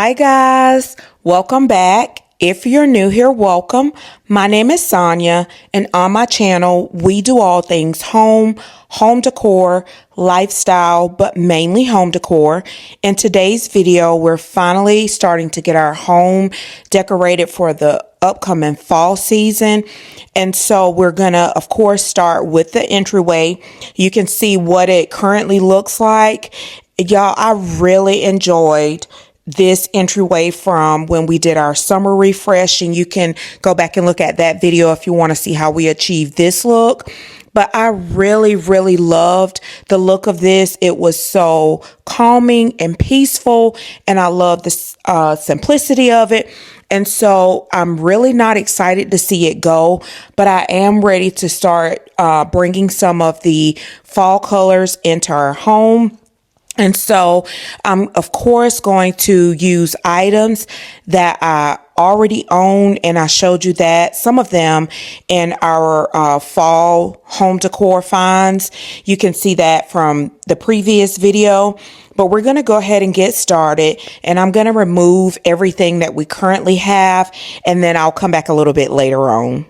Hi guys, welcome back. If you're new here, welcome. My name is Sonia, and on my channel, we do all things home decor, lifestyle, but mainly home decor. In today's video, we're finally starting to get our home decorated for the upcoming fall season. And so we're gonna, of course, start with the entryway. You can see what it currently looks like. Y'all, I really enjoyed this entryway from when we did our summer refresh, and you can go back and look at that video if you want to see how we achieved this look. But I really loved the look of this. It was so calming and peaceful, and I love the simplicity of it. And so I'm really not excited to see it go, but I am ready to start bringing some of the fall colors into our home. And so I'm, of course, going to use items that I already own, and I showed you that, some of them in our fall home decor finds. You can see that from the previous video. But we're going to go ahead and get started, and I'm going to remove everything that we currently have, and then I'll come back a little bit later on.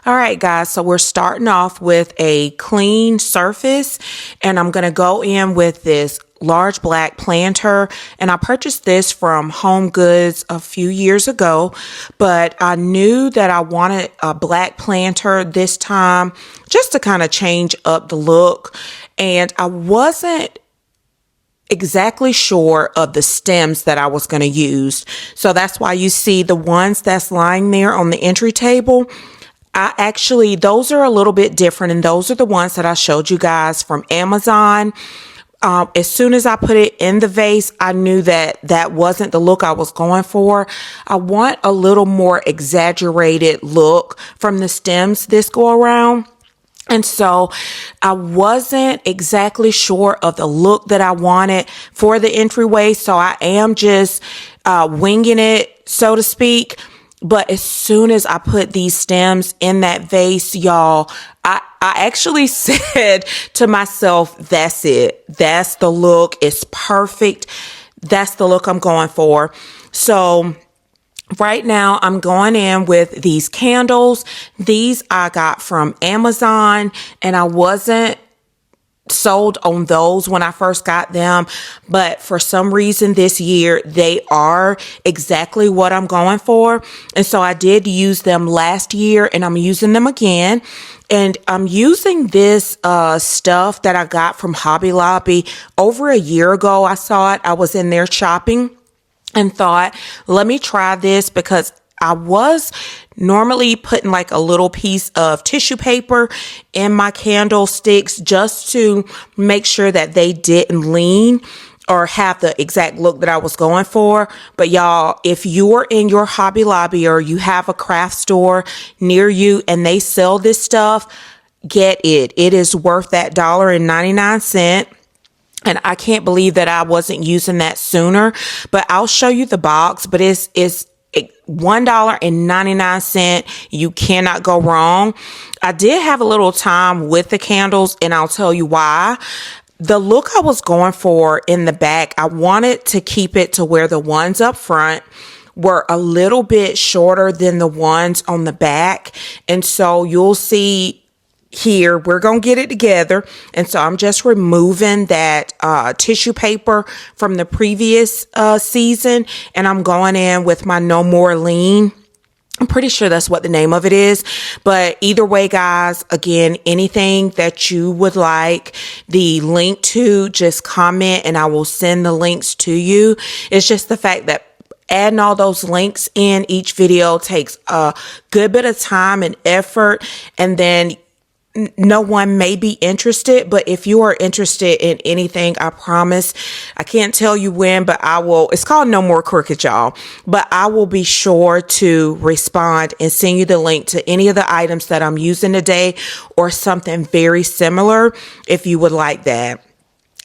Alright guys, so we're starting off with a clean surface, and I'm going to go in with this large black planter, and I purchased this from Home Goods a few years ago, but I knew that I wanted a black planter this time just to kind of change up the look, and I wasn't exactly sure of the stems that I was going to use. So that's why you see the ones that's lying there on the entry table. Those are a little bit different, and those are the ones that I showed you guys from Amazon. As soon as I put it in the vase, I knew that that wasn't the look I was going for. I want a little more exaggerated look from the stems this go around. And so I wasn't exactly sure of the look that I wanted for the entryway. So I am just winging it, so to speak. But as soon as I put these stems in that vase, y'all, I actually said to myself, that's it. That's the look. It's perfect. That's the look I'm going for. So right now I'm going in with these candles. These I got from Amazon, and I wasn't sold on those when I first got them, but for some reason this year they are exactly what I'm going for. And so I did use them last year, and I'm using them again. And I'm using this stuff that I got from Hobby Lobby over a year ago. I saw it. I was in there shopping and thought, let me try this, because I was normally putting like a little piece of tissue paper in my candlesticks just to make sure that they didn't lean or have the exact look that I was going for. But y'all, if you're in your Hobby Lobby or you have a craft store near you and they sell this stuff, get it. It is worth that $1.99. And I can't believe that I wasn't using that sooner, but I'll show you the box. But it's $1.99. You cannot go wrong. I did have a little time with the candles, and I'll tell you why. The look I was going for in the back, I wanted to keep it to where the ones up front were a little bit shorter than the ones on the back. And so you'll see here, we're going to get it together. And so I'm just removing that tissue paper from the previous season. And I'm going in with my No More Lean. I'm pretty sure that's what the name of it is. But either way, guys, again, anything that you would like the link to, just comment and I will send the links to you. It's just the fact that adding all those links in each video takes a good bit of time and effort. And then no one may be interested, but if you are interested in anything, I promise, I can't tell you when, but I will. It's called No More Crooked, y'all, but I will be sure to respond and send you the link to any of the items that I'm using today or something very similar if you would like that.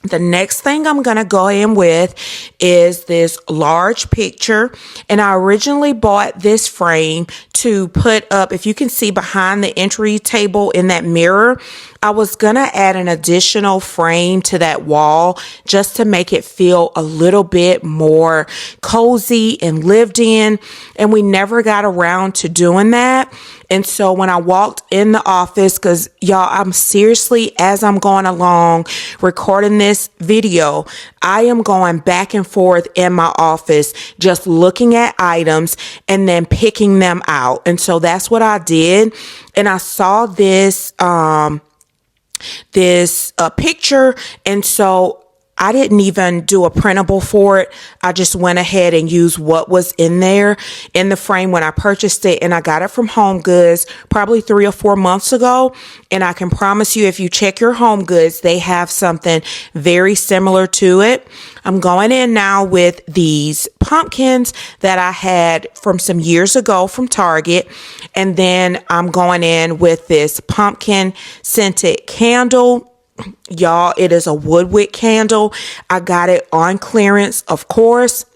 The next thing I'm going to go in with is this large picture. And I originally bought this frame to put up, if you can see behind the entry table in that mirror, I was going to add an additional frame to that wall just to make it feel a little bit more cozy and lived in. And we never got around to doing that. And so when I walked in the office, because y'all, I'm seriously, as I'm going along recording this video, I am going back and forth in my office, just looking at items and then picking them out. And so that's what I did. And I saw this, picture. And so I didn't even do a printable for it. I just went ahead and used what was in there in the frame when I purchased it. And I got it from Home Goods probably 3 or 4 months ago. And I can promise you, if you check your Home Goods, they have something very similar to it. I'm going in now with these pumpkins that I had from some years ago from Target. And then I'm going in with this pumpkin scented candle. Y'all, it is a wood wick candle. I got it on clearance, of course.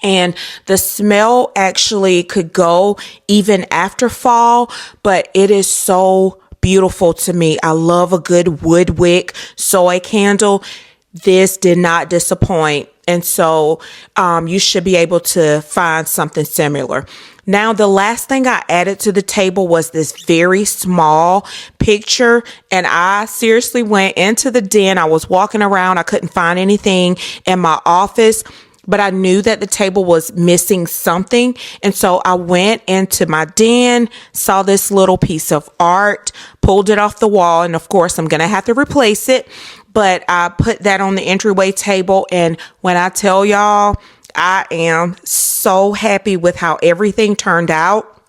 And the smell actually could go even after fall, but it is so beautiful to me. I love a good wood wick soy candle. This did not disappoint. And so you should be able to find something similar. Now, the last thing I added to the table was this very small picture. And I seriously went into the den. I was walking around. I couldn't find anything in my office, but I knew that the table was missing something. And so I went into my den, saw this little piece of art, pulled it off the wall. And of course, I'm going to have to replace it. But I put that on the entryway table. And when I tell y'all, I am so happy with how everything turned out.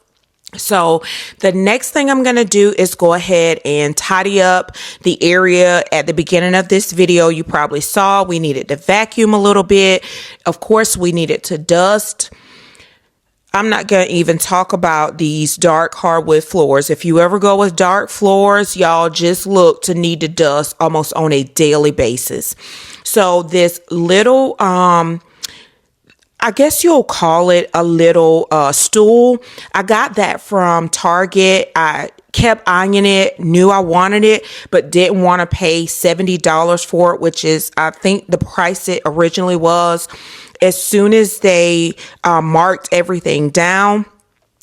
So the next thing I'm going to do is go ahead and tidy up the area. At the beginning of this video, you probably saw we needed to vacuum a little bit. Of course, we needed to dust. I'm not going to even talk about these dark hardwood floors. If you ever go with dark floors, y'all just look to need to dust almost on a daily basis. So this little, I guess you'll call it a little stool. I got that from Target. I kept eyeing it, knew I wanted it, but didn't want to pay $70 for it, which is, I think, the price it originally was. As soon as they marked everything down,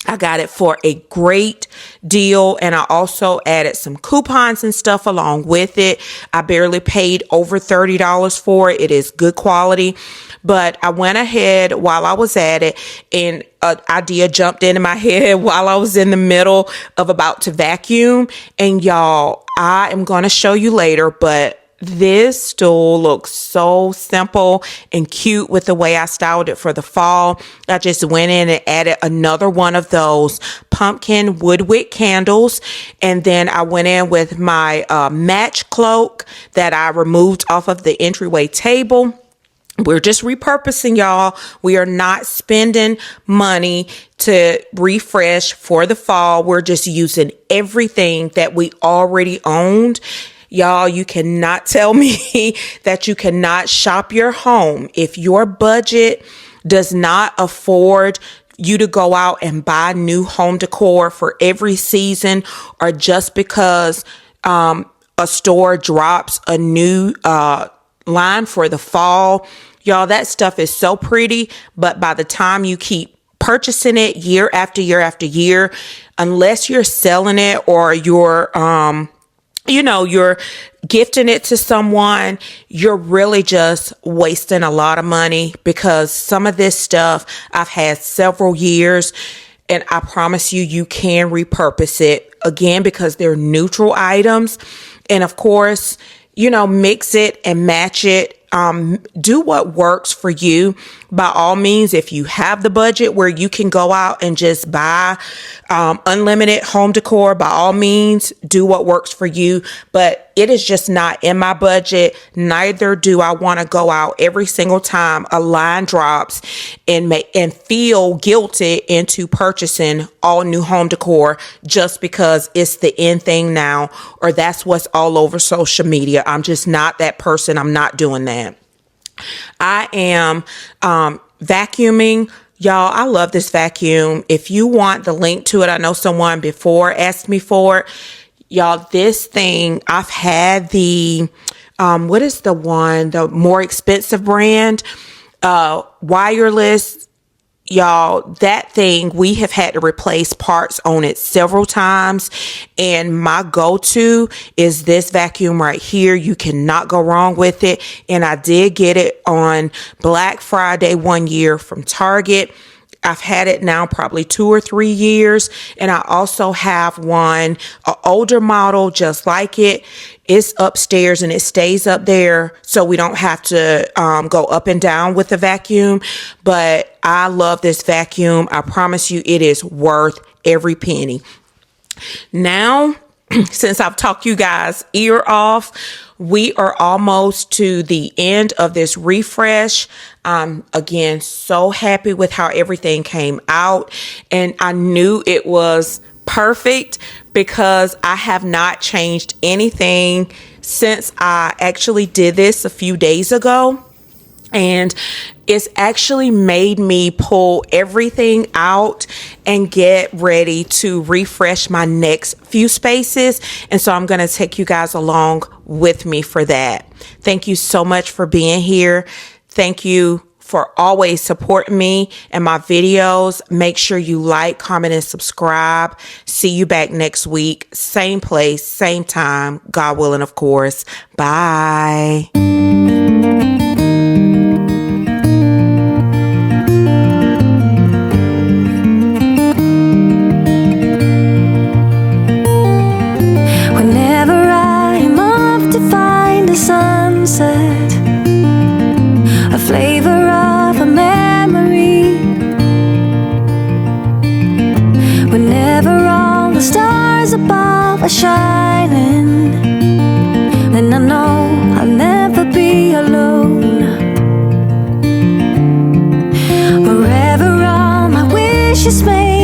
I got it for a great deal. And I also added some coupons and stuff along with it. I barely paid over $30 for it. It is good quality. But I went ahead while I was at it, and an idea jumped into my head while I was in the middle of about to vacuum. And y'all, I am going to show you later, but this stool looks so simple and cute with the way I styled it for the fall. I just went in and added another one of those pumpkin wood wick candles. And then I went in with my match cloak that I removed off of the entryway table. We're just repurposing, y'all. We are not spending money to refresh for the fall. We're just using everything that we already owned. Y'all, you cannot tell me that you cannot shop your home if your budget does not afford you to go out and buy new home decor for every season, or just because a store drops a new line for the fall. Y'all, that stuff is so pretty, but by the time you keep purchasing it year after year after year, unless you're selling it or you're you're gifting it to someone, you're really just wasting a lot of money, because some of this stuff I've had several years, and I promise you, you can repurpose it again because they're neutral items. And of course, mix it and match it. Do what works for you. By all means, if you have the budget where you can go out and just buy unlimited home decor, by all means, do what works for you. But it is just not in my budget. Neither do I want to go out every single time a line drops and feel guilty into purchasing all new home decor just because it's the in thing now, or that's what's all over social media. I'm just not that person. I'm not doing that. I am vacuuming. Y'all, I love this vacuum. If you want the link to it, I know someone before asked me for it. Y'all, this thing, I've had the, what is the more expensive brand, wireless. Y'all, that thing, we have had to replace parts on it several times. And my go-to is this vacuum right here. You cannot go wrong with it. And I did get it on Black Friday one year from Target. I've had it now probably 2 or 3 years. And I also have one, an older model just like it. It's upstairs and it stays up there, so we don't have to go up and down with the vacuum. But I love this vacuum. I promise you, it is worth every penny. Now, since I've talked you guys ear off, we are almost to the end of this refresh. Again, so happy with how everything came out. And I knew it was perfect because I have not changed anything since I actually did this a few days ago. And it's actually made me pull everything out and get ready to refresh my next few spaces. And so I'm going to take you guys along with me for that. Thank you so much for being here. Thank you for always supporting me and my videos. Make sure you like, comment, and subscribe. See you back next week. Same place, same time. God willing, of course. Bye. Whenever I'm off to find a sunset, a flavor of a memory, whenever all the stars above are shining, then I know I'll never be alone. Wherever all my wishes may